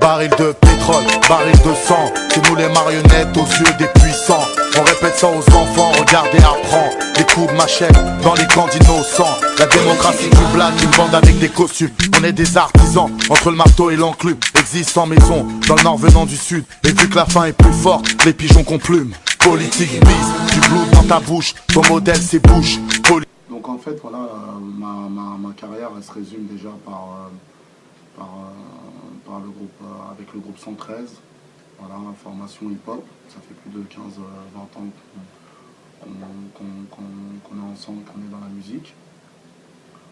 Baril de pétrole, baril de sang, c'est nous les marionnettes aux yeux des puissants. On répète ça aux enfants, regardez, apprends. Des coups de machette dans les camps d'innocents. La démocratie du black, une bande avec des costumes. On est des artisans, entre le marteau et l'enclume. Existe en maison, dans le nord venant du sud. Et vu que la faim est plus forte, les pigeons qu'on plume. Politique bise, du blood dans ta bouche. Ton modèle c'est Bush. Donc en fait, voilà, ma carrière elle se résume déjà par le groupe, avec le groupe 113. Voilà, formation hip-hop. Ça fait plus de 15-20 ans qu'on est ensemble, qu'on est dans la musique.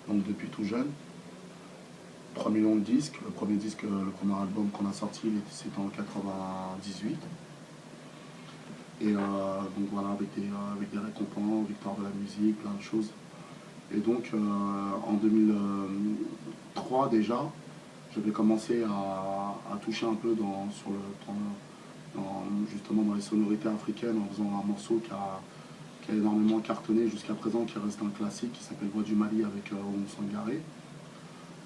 Donc depuis tout jeune. 3 millions de disques. Le premier disque, le premier album qu'on a sorti, c'était en 98. Et donc voilà, avec des récompenses, victoire de la musique, plein de choses. Et donc en 2003 déjà, j'avais commencé à toucher un peu justement dans les sonorités africaines en faisant un morceau qui a énormément cartonné jusqu'à présent, qui reste un classique, qui s'appelle Voix du Mali avec Oumou Sangaré.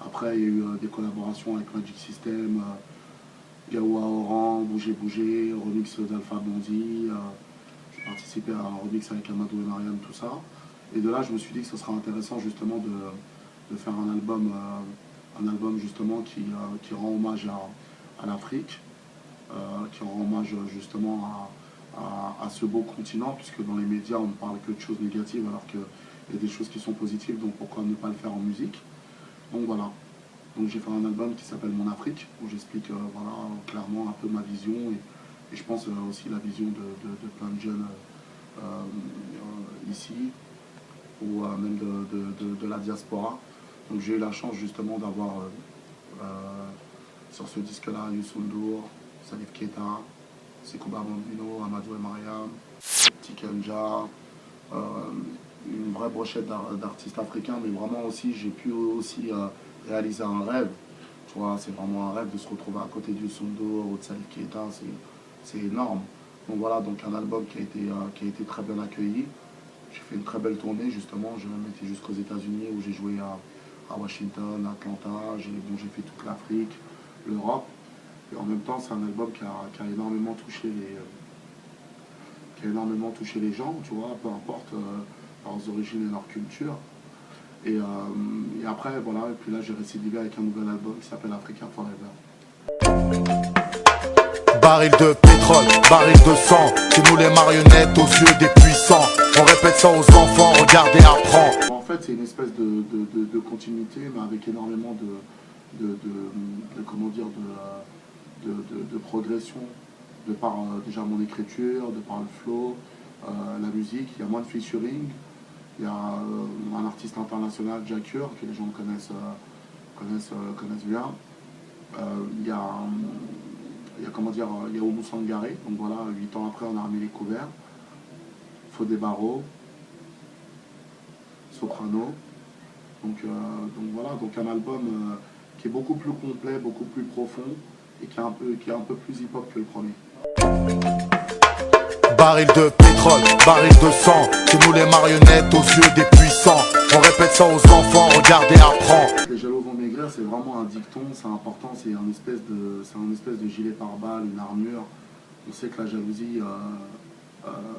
Après, il y a eu des collaborations avec Magic System, Gaoua Oran, Bouger Bouger, remix d'Alpha Blondy. J'ai participé à un remix avec Amadou et Mariam, tout ça. Et de là, je me suis dit que ce serait intéressant justement de faire un album justement qui rend hommage à l'Afrique, qui rend hommage justement à ce beau continent, puisque dans les médias, on ne parle que de choses négatives, alors qu'il y a des choses qui sont positives, donc pourquoi ne pas le faire en musique? Donc voilà. Donc j'ai fait un album qui s'appelle Mon Afrique, où j'explique voilà, clairement un peu ma vision, et je pense aussi la vision de plein de jeunes ici, ou même de la diaspora. Donc j'ai eu la chance justement d'avoir sur ce disque-là Youssou N'Dour, Salif Keita, Sekouba Bambino, Amadou et Mariam, Tikenja, une vraie brochette d'artistes africains, mais vraiment aussi j'ai pu aussi réaliser un rêve. Tu vois, c'est vraiment un rêve de se retrouver à côté de Youssou N'Dour ou de Salif Keita, c'est énorme. Donc voilà, donc un album qui a été très bien accueilli. J'ai fait une très belle tournée justement, j'ai même été jusqu'aux États-Unis où j'ai joué à Washington, Atlanta, j'ai fait toute l'Afrique, l'Europe. Et en même temps, c'est un album qui a énormément touché les gens, tu vois, peu importe leurs origines et leur culture. Et après, voilà, et puis là j'ai récidivé avec un nouvel album qui s'appelle Africa Forever. Baril de pétrole, baril de sang, c'est nous les marionnettes aux yeux des puissants. On répète ça aux enfants, regardez, apprends. En fait, c'est une espèce de continuité, mais avec énormément comment dire, de progression, de par déjà mon écriture, de par le flow, la musique. Il y a moins de featuring. Il y a un artiste international, Jacure, que les gens connaissent bien. Il y a comment dire, il y a Oumou Sangaré, donc voilà, 8 ans après on a remis les couverts. Fodé Barreau, Soprano. Donc voilà, donc un album qui est beaucoup plus complet, beaucoup plus profond et qui est un peu plus hip-hop que le premier. Baril de pétrole, baril de sang, c'est nous les marionnettes aux yeux des puissants. On répète ça aux enfants, regardez, apprends. Les jaloux vont maigrir, c'est vraiment un dicton, c'est important, c'est un espèce de gilet pare-balles, une armure. On sait que la jalousie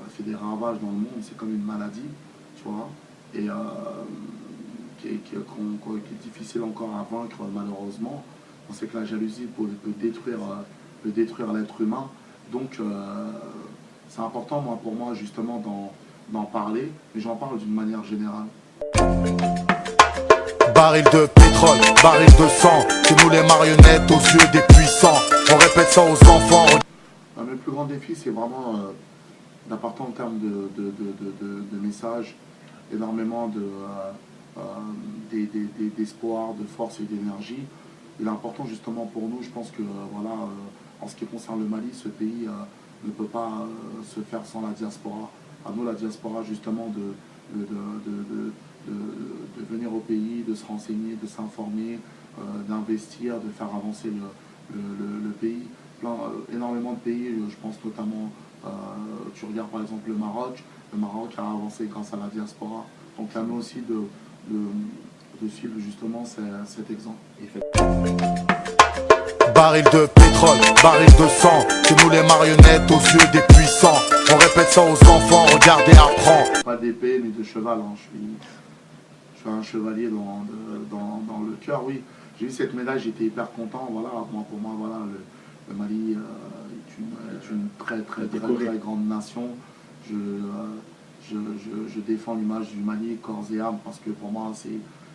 fait des ravages dans le monde, c'est comme une maladie, tu vois, et qui est difficile encore à vaincre malheureusement. On sait que la jalousie peut détruire l'être humain, donc c'est important pour moi justement d'en parler, mais j'en parle d'une manière générale. Baril de pétrole, baril de sang, c'est nous les marionnettes aux yeux des puissants. On répète ça aux enfants. Le plus grand défi, c'est vraiment d'important en termes de messages, énormément d'espoir, de force et d'énergie. Il est important justement pour nous, je pense que voilà, en ce qui concerne le Mali, ce pays ne peut pas se faire sans la diaspora. À nous, la diaspora, justement, de venir au pays, de se renseigner, de s'informer, d'investir, de faire avancer le pays. Énormément de pays, je pense notamment, tu regardes par exemple le Maroc a avancé grâce à la diaspora. Donc à nous aussi de suivre justement cet exemple. Baril de pétrole, baril de sang, c'est nous les marionnettes aux yeux des puissants. On répète ça aux enfants, regardez, apprends. Pas d'épée ni de cheval, hein. Je suis un chevalier dans le cœur, oui. J'ai eu cette médaille, j'étais hyper content. Voilà, pour moi, voilà, le Mali est une très grande nation. Je défends l'image du Mali corps et âme parce que pour moi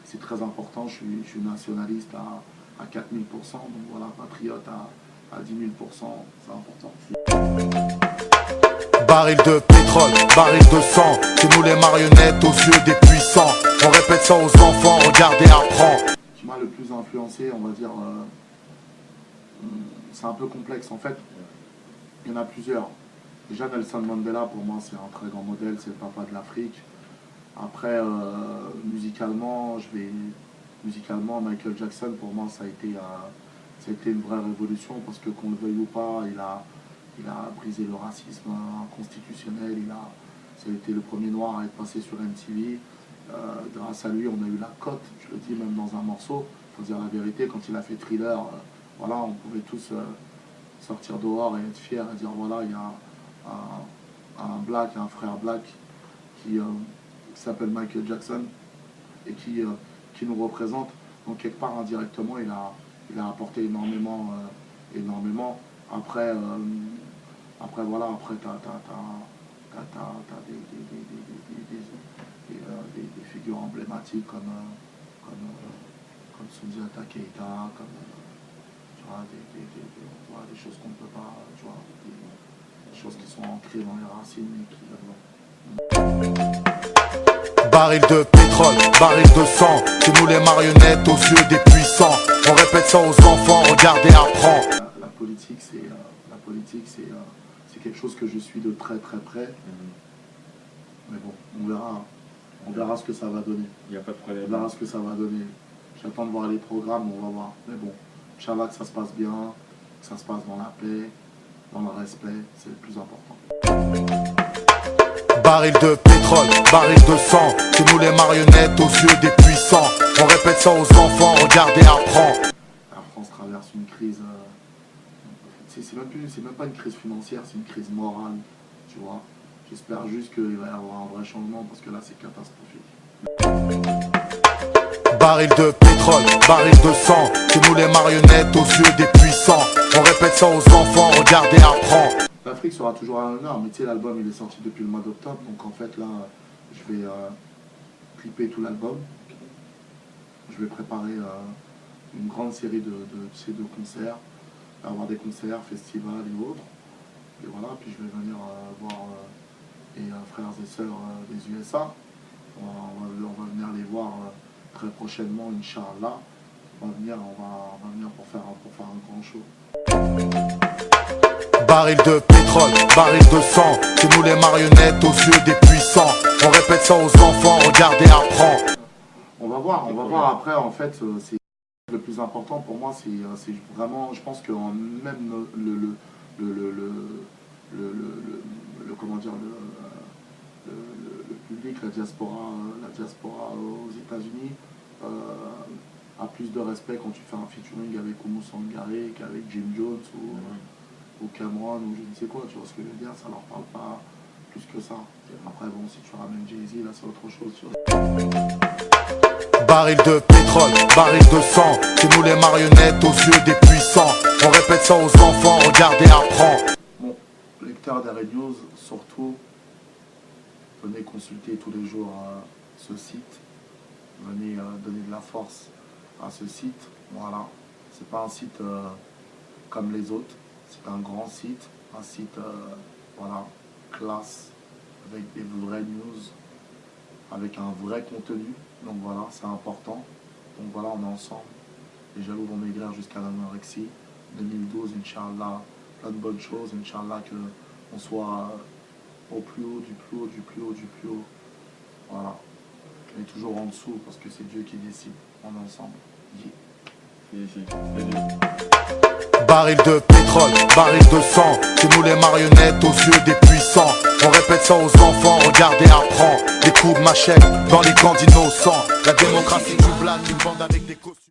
c'est très important. Je suis nationaliste à 4000%, donc voilà, patriote à 10 000%, c'est important. Baril de pétrole, baril de sang, c'est nous les marionnettes aux yeux des puissants. On répète ça aux enfants, regardez, apprends. Ce qui m'a le plus influencé, on va dire, c'est un peu complexe. En fait, il y en a plusieurs. Déjà, Nelson Mandela, pour moi, c'est un très grand modèle, c'est le papa de l'Afrique. Après, musicalement, Michael Jackson, pour moi, ça a été une vraie révolution parce que qu'on le veuille ou pas, il a brisé le racisme constitutionnel. Ça a été le premier noir à être passé sur MTV. Grâce à lui, on a eu la cote, je le dis même dans un morceau. Il faut dire la vérité, quand il a fait Thriller, voilà, on pouvait tous sortir dehors et être fiers et dire voilà, il y a un black, un frère black qui s'appelle Michael Jackson et qui nous représente. Donc quelque part indirectement il a apporté énormément. Après voilà, après t'as des figures emblématiques comme Soundiata Keita, comme tu vois, des choses qu'on ne peut pas, tu vois, des choses qui sont ancrées dans les racines et qui Baril de pétrole, baril de sang, c'est nous les marionnettes aux yeux des puissants. On répète ça aux enfants, regardez, apprends. La politique, c'est quelque chose que je suis de très près. Mais bon, on verra ce que ça va donner. Il n'y a pas de problème. On verra ce que ça va donner. J'attends de voir les programmes, on va voir. Mais bon, Inch'Allah, que ça se passe bien, que ça se passe dans la paix, dans le respect, c'est le plus important. Baril de pétrole, baril de sang, c'est nous les marionnettes aux yeux des puissants. On répète ça aux enfants, regardez, apprends. La France traverse une crise, c'est même pas une crise financière, c'est une crise morale, tu vois. J'espère juste qu'il va y avoir un vrai changement parce que là c'est catastrophique. Baril de pétrole, baril de sang, c'est nous les marionnettes aux yeux des puissants. On répète ça aux enfants, regardez, apprends. L'Afrique sera toujours à l'honneur, mais tu sais, l'album il est sorti depuis le mois d'octobre, donc en fait là, je vais clipper tout l'album. Je vais préparer une grande série de concerts, avoir des concerts, festivals et autres. Et voilà, puis je vais venir voir les frères et sœurs des USA. On va venir les voir très prochainement, Inch'Allah. On va venir pour faire un grand show. Baril de pétrole, baril de sang, c'est nous les marionnettes aux yeux des puissants. On répète ça aux enfants, regardez, apprends. On va voir après, en fait, c'est le plus important pour moi, c'est vraiment, je pense que même le public, la diaspora aux États-Unis a plus de respect quand tu fais un featuring avec Oumou Sangaré qu'avec Jim Jones ou Cameron ou je ne sais quoi, tu vois ce que je veux dire, ça leur parle pas plus que ça. Après bon, si tu ramènes Jay-Z, là c'est autre chose, tu vois. Baril de pétrole, baril de sang, c'est nous les marionnettes aux yeux des puissants. On répète ça aux enfants, regardez, apprends. Bon, lecteurs d'Arrêt News, surtout, venez consulter tous les jours ce site. Venez donner de la force à ce site. Voilà, c'est pas un site comme les autres, c'est un grand site, un site voilà, classe, avec des vraies news, avec un vrai contenu. Donc voilà, c'est important. Donc voilà, on est ensemble. Les jaloux vont maigrir jusqu'à l'anorexie. 2012, Inch'Allah, plein de bonnes choses. Inch'Allah qu'on soit au plus haut, du plus haut, du plus haut, du plus haut. Voilà. On est toujours en dessous parce que c'est Dieu qui décide. On est ensemble. Baril de pétrole, baril de sang, c'est nous les marionnettes aux yeux des puissants. On répète ça aux enfants, regardez, apprends. Des coups de machette dans les camps d'innocents. La démocratie du black, une bande avec des costumes.